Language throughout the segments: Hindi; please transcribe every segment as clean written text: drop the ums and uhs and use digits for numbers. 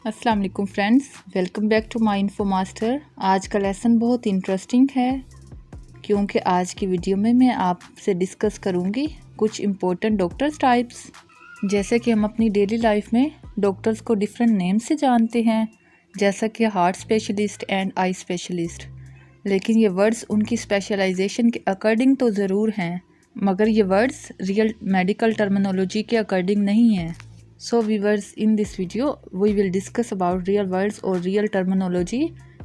अस्सलाम वालेकुम friends, welcome back to my info master. आज का लेसन बहुत इंटरेस्टिंग है क्योंकि आज की वीडियो में मैं आपसे डिस्कस करूंगी कुछ इम्पोर्टेंट डॉक्टर्स टाइप्स। जैसे कि हम अपनी डेली लाइफ में डॉक्टर्स को डिफरेंट नेम से जानते हैं, जैसा कि heart specialist and eye specialist. लेकिन ये वर्ड्स उनकी स्पेशलाइजेशन के अकॉर्डिंग तो ज़रूर हैं, मगर ये वर्ड्स रियल मेडिकल टर्मिनोलॉजी के अकॉर्डिंग नहीं हैं। So viewers, in this video we will discuss about real words or real terminology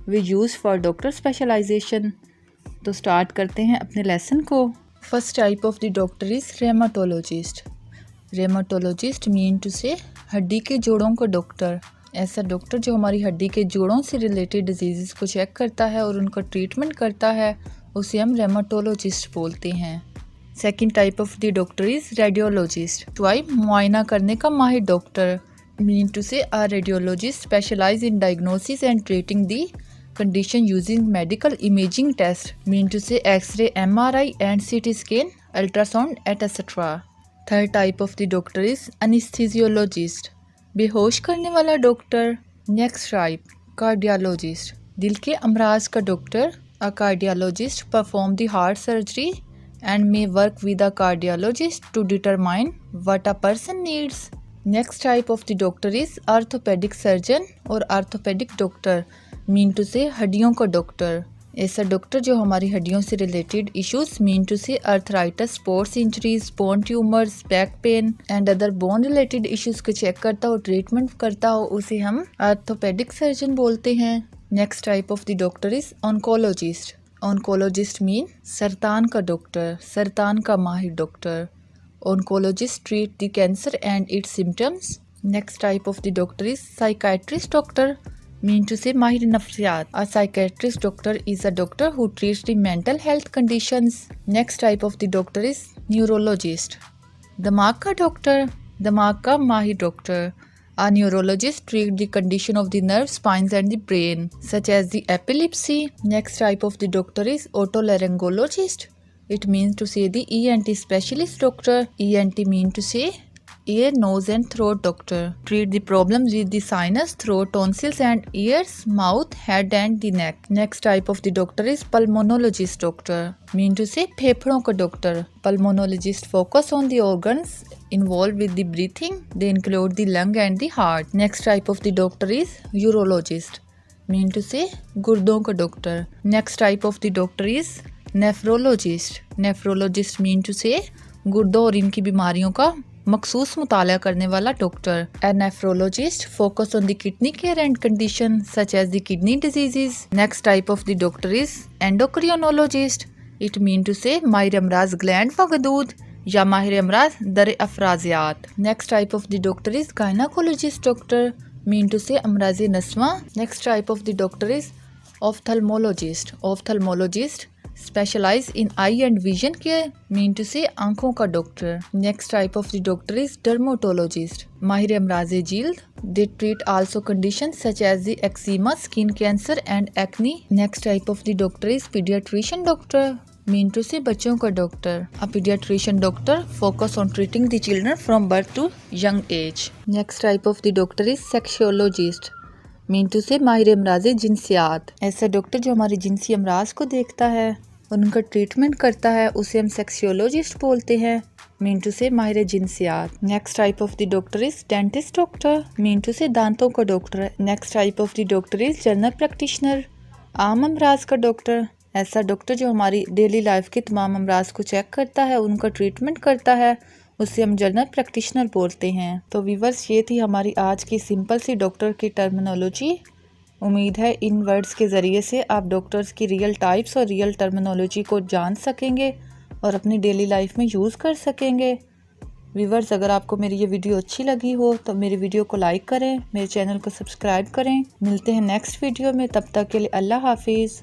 we use for doctor specialization। तो स्टार्ट करते हैं अपने लेसन को। First type of the doctor is rheumatologist. Rheumatologist mean to say हड्डी के जोड़ों का डॉक्टर। ऐसा डॉक्टर जो हमारी हड्डी के जोड़ों से रिलेटेड डिजीज़ को चेक करता है और उनका ट्रीटमेंट करता है, उसे हम रेमाटोलॉजिस्ट बोलते हैं। Second type of the doctor is radiologist. दवाई मुआयना करने का माहिर doctor. Mean to say a radiologist specialize in diagnosis and treating the condition using medical imaging test. Mean to say x-ray, MRI and CT scan, ultrasound etcetera. Third type of the doctor is anaesthesiologist, बेहोश करने वाला डॉक्टर। नेक्स्ट टाइप कार्डियोलॉजिस्ट, दिल के अमराज का doctor. A cardiologist perform the heart surgery and may work with a cardiologist to determine what a person needs. Next type of the doctor is orthopedic surgeon और orthopedic doctor, mean to say हड्डियों का डॉक्टर। ऐसा डॉक्टर जो हमारी हड्डियों से रिलेटेड इश्यूज, मीन टू से arthritis, sports injuries, bone tumours, back pain and other bone related issues को चेक करता हो, ट्रीटमेंट करता हो, उसे हम ऑर्थोपेडिक सर्जन बोलते हैं। Next type of the doctor is oncologist. Oncologist mean सरतान का डॉक्टर, सरतान का माहिर doctor. Oncologist treat the cancer and its symptoms. Next type of the doctor is psychiatrist doctor, mean to say माहिर नफ्सियात। A psychiatrist doctor is a doctor who treats the mental health conditions. Next type of the doctor is neurologist, दिमाग का डॉक्टर, दिमाग का माहिर doctor. A neurologist treats the condition of the nerves, spines and the brain, such as the epilepsy. Next type of the doctor is otolaryngologist. It means to say the ENT specialist doctor. ENT mean to say ear, nose and throat doctor. Treat the problems with the sinus, throat, tonsils and ears, mouth, head and the neck. Next type of the doctor is pulmonologist doctor. Mean to say फेफड़ों का doctor. Pulmonologist focus on the organs involved with the breathing. They include the lung and the heart. Next type of the doctor is urologist, mean to say गुर्दों का doctor. Next type of the doctor is nephrologist. Nephrologist mean to say गुर्दों और इनकी बीमारियों का मखसूस मुताला करने वाला doctor. A nephrologist focus on the kidney care and condition such as the kidney diseases. Next type of the doctor is endocrinologist. It mean to say माहिर अमराज ग्लैंड व गदूद या माहिर अमराज दर अफराजियात। Next type of the doctor is gynaecologist doctor, mean to say अमराज नस्वा। Next type of the doctor is ophthalmologist. Ophthalmologist specialize in eye and vision care, mean to say आंखों का doctor. Next type of the doctor is dermatologist, माहिर अमराज जिल्द। They treat also condition such as the eczema, skin cancer and acne. Next type of the doctor is paediatrician doctor, mean to say बच्चों का doctor. A paediatrician doctor focus on treating the children from birth to young age. Next type of the doctor is sexologist, mean to say माहिर अमराज जिनसियात। ऐसा डॉक्टर जो हमारी जिनसी अमराज को देखता है, उनका ट्रीटमेंट करता है, उसे हम सेक्सोलॉजिस्ट बोलते हैं, मीन टू से माहिर जिनसियात। Next type of the doctor is dentist doctor, mean to say दांतों का doctor. Next type of the doctor is general practitioner, आम अमराज का डॉक्टर। ऐसा डॉक्टर जो हमारी डेली लाइफ के तमाम अमराज को चेक करता है, उनका ट्रीटमेंट करता है, उसे हम जनरल प्रैक्टिशनर बोलते हैं। तो व्यूअर्स, ये थी हमारी आज की सिंपल सी डॉक्टर की टर्मिनोलॉजी। उम्मीद है इन वर्ड्स के ज़रिए से आप डॉक्टर्स की रियल टाइप्स और रियल टर्मिनोलॉजी को जान सकेंगे और अपनी डेली लाइफ में यूज़ कर सकेंगे। व्यूअर्स, अगर आपको मेरी ये वीडियो अच्छी लगी हो तो मेरी वीडियो को लाइक करें, मेरे चैनल को सब्सक्राइब करें। मिलते हैं नेक्स्ट वीडियो में, तब तक के लिए अल्लाह हाफिज़।